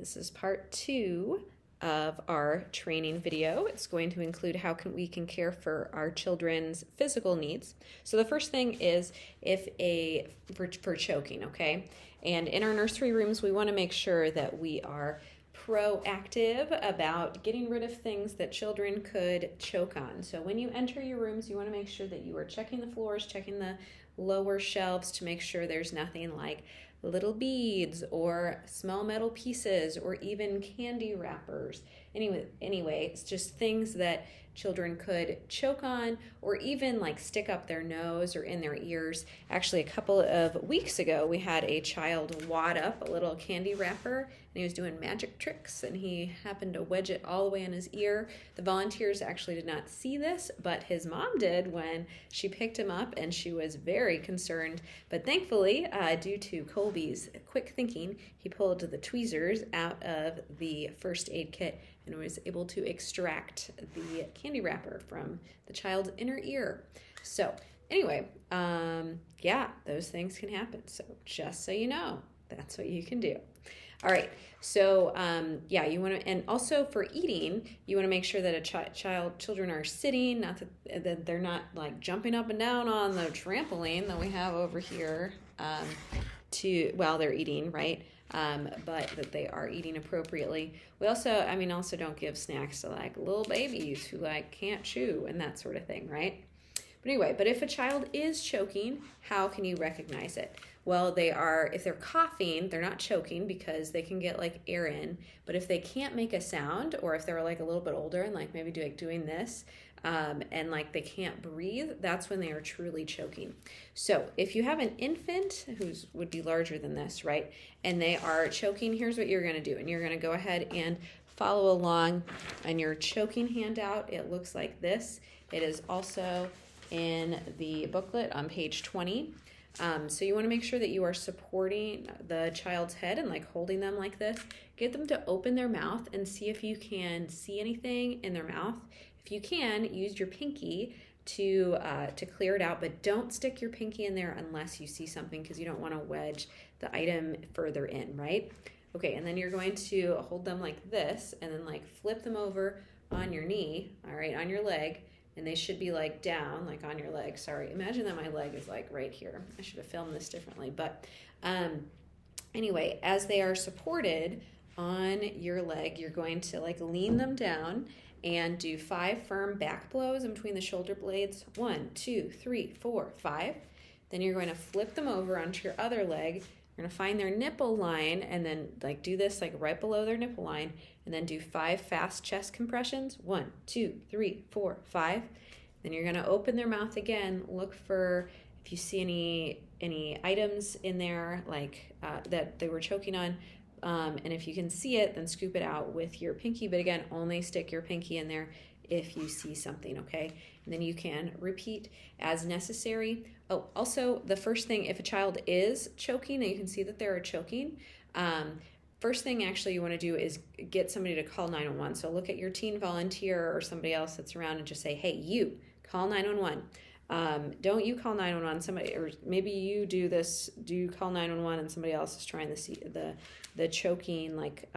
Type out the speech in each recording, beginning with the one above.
This is part 2 of our training video. It's going to include how we can care for our children's physical needs. So the first thing is for choking, okay? And in our nursery rooms, we want to make sure that we are proactive about getting rid of things that children could choke on. So when you enter your rooms, you want to make sure that you are checking the floors, checking the lower shelves to make sure there's nothing like little beads or small metal pieces or even candy wrappers. Anyway, it's just things that children could choke on or even like stick up their nose or in their ears. Actually, a couple of weeks ago, we had a child wad up a little candy wrapper and he was doing magic tricks and he happened to wedge it all the way in his ear. The volunteers actually did not see this, but his mom did when she picked him up and she was very concerned. But thankfully, due to Colby's quick thinking, he pulled the tweezers out of the first aid kit and was able to extract the candy wrapper from the child's inner ear. So anyway, yeah, those things can happen. So just so you know, that's what you can do. All right, so yeah, you want to, and also for eating, you want to make sure that children are sitting, not that they're not like jumping up and down on the trampoline that we have over here while they're eating, right? But that they are eating appropriately. We also, also don't give snacks to like little babies who like can't chew and that sort of thing, right? But anyway, if a child is choking, how can you recognize it? Well, if they're coughing, they're not choking because they can get like air in. But if they can't make a sound, or if they're like a little bit older and like maybe doing this, and like they can't breathe, that's when they are truly choking. So if you have an infant who would be larger than this, right, and they are choking, here's what you're going to do. And you're going to go ahead and follow along on your choking handout. It looks like this. It is also in the booklet on page 20. So you want to make sure that you are supporting the child's head and like holding them like this. Get them to open their mouth and see if you can see anything in their mouth. If you can, use your pinky to clear it out, but don't stick your pinky in there unless you see something because you don't want to wedge the item further in, right? Okay, and then you're going to hold them like this and then like flip them over on your knee, all right, on your leg. And they should be like down, like on your leg. Sorry, imagine that my leg is like right here. I should have filmed this differently. But anyway, as they are supported on your leg, you're going to like lean them down and do 5 firm back blows in between the shoulder blades. 1, 2, 3, 4, 5. Then you're going to flip them over onto your other leg. You're going to find their nipple line and then like do this like right below their nipple line and then do 5 fast chest compressions. 1, 2, 3, 4, 5. Then you're going to open their mouth again. Look for if you see any items in there like that they were choking on. And if you can see it, then scoop it out with your pinky. But again, only stick your pinky in there if you see something, okay? And then you can repeat as necessary. Oh, also the first thing, if a child is choking and you can see that they're choking, first thing actually you want to do is get somebody to call 911. So look at your teen volunteer or somebody else that's around and just say, hey, you, call 911. Don't you call 911, somebody, or maybe you do this, do you call 911 and somebody else is trying to see the choking like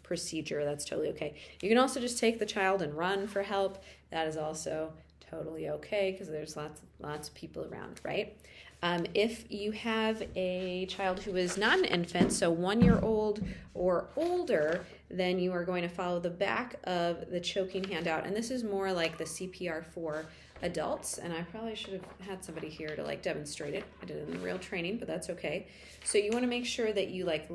procedure. That's totally okay. You can also just take the child and run for help. That is also totally okay because there's lots of people around, right? If you have a child who is not an infant, so 1-year-old or older, then you are going to follow the back of the choking handout. And this is more like the CPR for adults. And I probably should have had somebody here to like demonstrate it. I did it in the real training, but that's okay. So you want to make sure that you like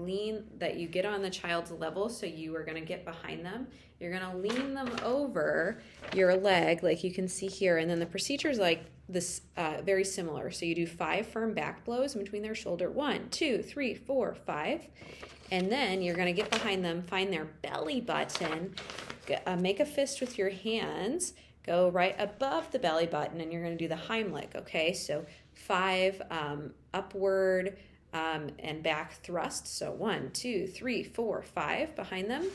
that you get on the child's level. So you are going to get behind them. You're going to lean them over your leg like you can see here. And then the procedure is like this, very similar. So you do 5 firm back blows in between their shoulder. 1, 2, 3, 4, 5. And then you're going to get behind them, find their belly button, make a fist with your hands, go right above the belly button, and you're going to do the Heimlich, okay? So 5 upward and back thrusts. So 1, 2, 3, 4, 5 behind them.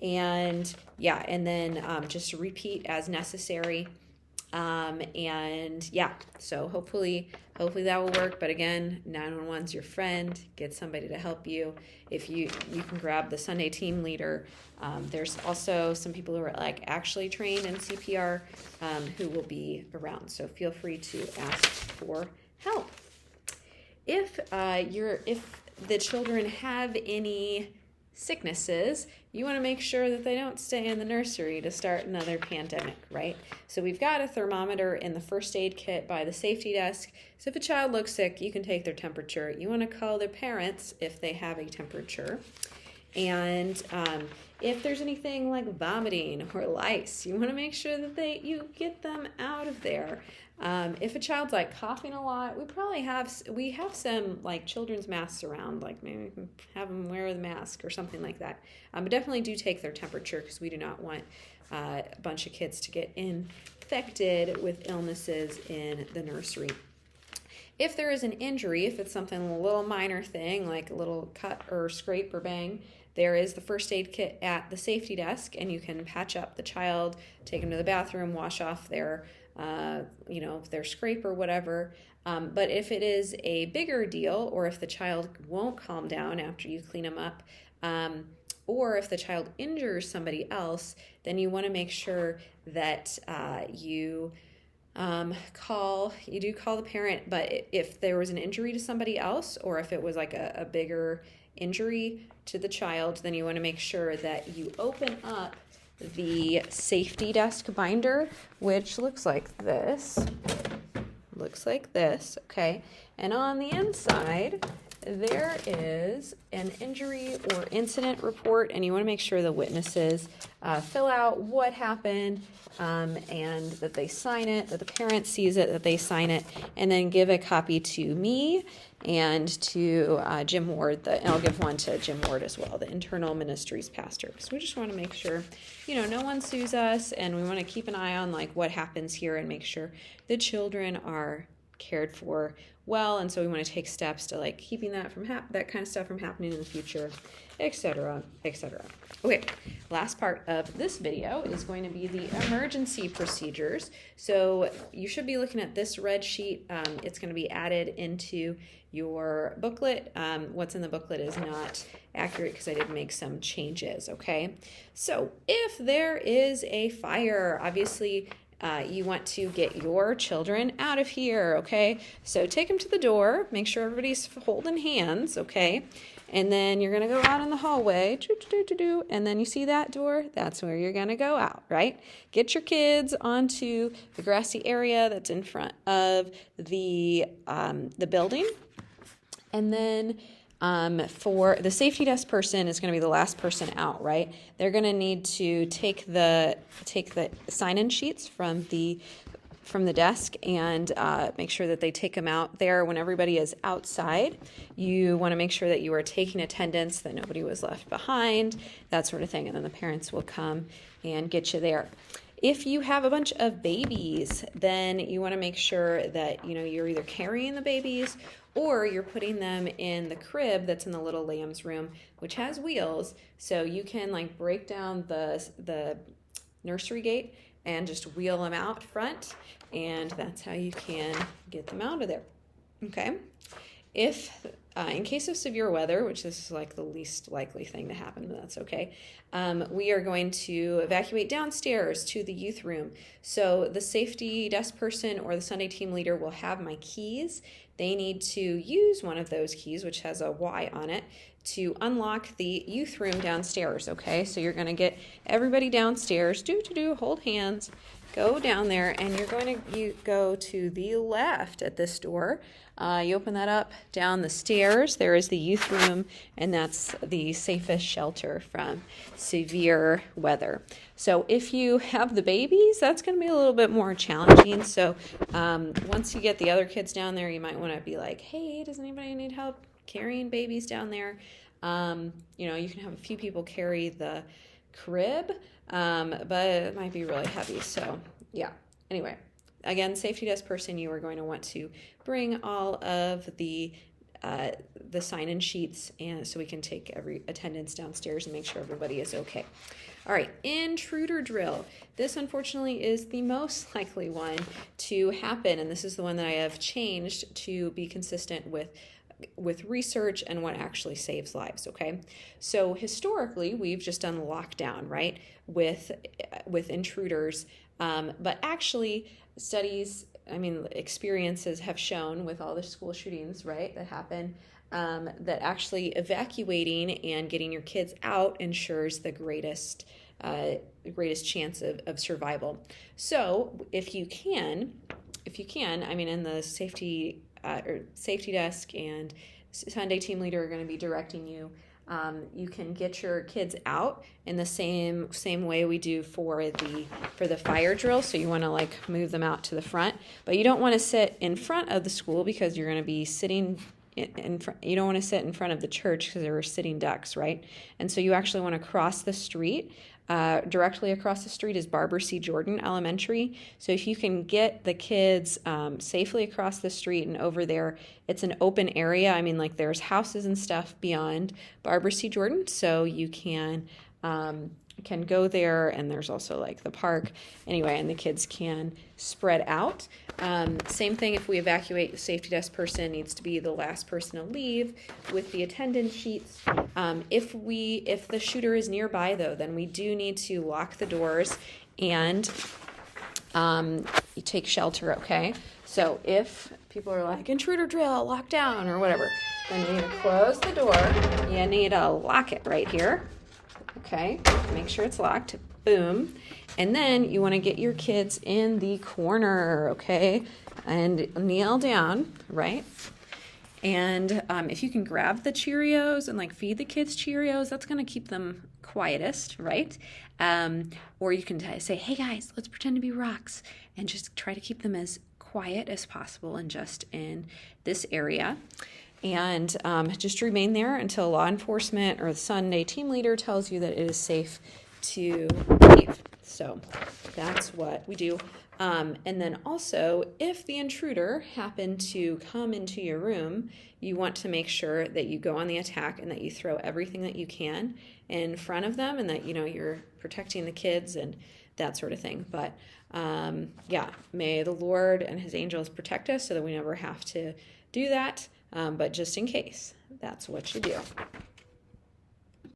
And yeah, and then just repeat as necessary. And yeah, so hopefully Hopefully that will work. But again, 911's your friend. Get somebody to help you. If you can grab the Sunday team leader. There's also some people who are like actually trained in CPR who will be around. So feel free to ask for help. If the children have any sicknesses, you want to make sure that they don't stay in the nursery to start another pandemic, right? So we've got a thermometer in the first aid kit by the safety desk. So if a child looks sick, you can take their temperature. You want to call their parents if they have a temperature. And if there's anything like vomiting or lice, you want to make sure that you get them out of there. If a child's like coughing a lot, we have some like children's masks around, like maybe we can have them wear the mask or something like that. But definitely do take their temperature because we do not want a bunch of kids to get infected with illnesses in the nursery. If there is an injury, if it's something a little minor thing like a little cut or scrape or bang, there is the first aid kit at the safety desk, and you can patch up the child, take them to the bathroom, wash off their their scrape or whatever. But if it is a bigger deal, or if the child won't calm down after you clean them up, or if the child injures somebody else, then you want to make sure that you call the parent. But if there was an injury to somebody else, or if it was like a bigger injury to the child, then you want to make sure that you open up the safety desk binder, which looks like this. Okay? And on the inside, there is an injury or incident report, and you want to make sure the witnesses fill out what happened, and that they sign it, that the parent sees it, that they sign it, and then give a copy to me and to Jim Ward, and I'll give one to Jim Ward as well, the internal ministries pastor. So we just want to make sure, no one sues us, and we want to keep an eye on like what happens here and make sure the children are cared for well, and so we want to take steps to like keeping that from that kind of stuff from happening in the future, etc., etc. Okay, last part of this video is going to be the emergency procedures. So you should be looking at this red sheet. It's going to be added into your booklet. What's in the booklet is not accurate because I did make some changes, okay? So if there is a fire, obviously you want to get your children out of here, okay? So take them to the door, make sure everybody's holding hands, okay? And then you're going to go out in the hallway, and then you see that door, that's where you're going to go out, right? Get your kids onto the grassy area that's in front of the building. And then for the safety desk person is going to be the last person out, right? They're going to need to take the sign-in sheets from the desk and make sure that they take them out there when everybody is outside. You want to make sure that you are taking attendance, that nobody was left behind, that sort of thing, and then the parents will come and get you there. If you have a bunch of babies, then you want to make sure that you're either carrying the babies or you're putting them in the crib that's in the little lamb's room, which has wheels, so you can like break down the nursery gate and just wheel them out front, and that's how you can get them out of there. Okay? If in case of severe weather, which this is like the least likely thing to happen, but that's okay, we are going to evacuate downstairs to the youth room. So the safety desk person or the Sunday team leader will have my keys. They need to use one of those keys, which has a Y on it, to unlock the youth room downstairs, okay? So you're going to get everybody downstairs, hold hands, go down there, and you're going to go to the left at this door. You open that up, down the stairs, there is the youth room, and that's the safest shelter from severe weather. So if you have the babies, that's going to be a little bit more challenging. So once you get the other kids down there, you might want to be like, hey, does anybody need help carrying babies down there? You can have a few people carry the crib, but it might be really heavy. So yeah, anyway, again, safety desk person, you are going to want to bring all of the the sign-in sheets, and so we can take every attendance downstairs and make sure everybody is okay. All right, intruder drill. This unfortunately is the most likely one to happen, and this is the one that I have changed to be consistent with research and what actually saves lives, okay? So historically, we've just done lockdown, right, with intruders, but actually studies, experiences have shown with all the school shootings, right, that happen, that actually evacuating and getting your kids out ensures the greatest chance of survival. So if you can, in the safety desk and Sunday team leader are going to be directing you. You can get your kids out in the same way we do for the fire drill. So you want to move them out to the front, but you don't want to sit in front of the school because you're going to be sitting in front. You don't want to sit in front of the church because there are sitting ducks, right? And so you actually want to cross the street. Directly across the street is Barbara C. Jordan Elementary. So if you can get the kids safely across the street and over there, it's an open area. There's houses and stuff beyond Barbara C. Jordan, so you can go there, and there's also the park anyway, and the kids can spread out. Same thing if we evacuate, the safety desk person needs to be the last person to leave with the attendance sheets. If the shooter is nearby though, then we do need to lock the doors and you take shelter, okay? So if people are like, intruder drill, lock down or whatever, then you need to close the door. You need to lock it right here. Okay, make sure it's locked. Boom. And then you want to get your kids in the corner, okay? And kneel down, right? And if you can grab the Cheerios and feed the kids Cheerios, that's going to keep them quietest, right? Or you can say, hey guys, let's pretend to be rocks, and just try to keep them as quiet as possible and just in this area. And just remain there until law enforcement or the Sunday team leader tells you that it is safe to leave. So that's what we do. And then also, if the intruder happened to come into your room, you want to make sure that you go on the attack and that you throw everything that you can in front of them, and that you're protecting the kids and that sort of thing. But may the Lord and his angels protect us so that we never have to do that. But just in case, that's what you do.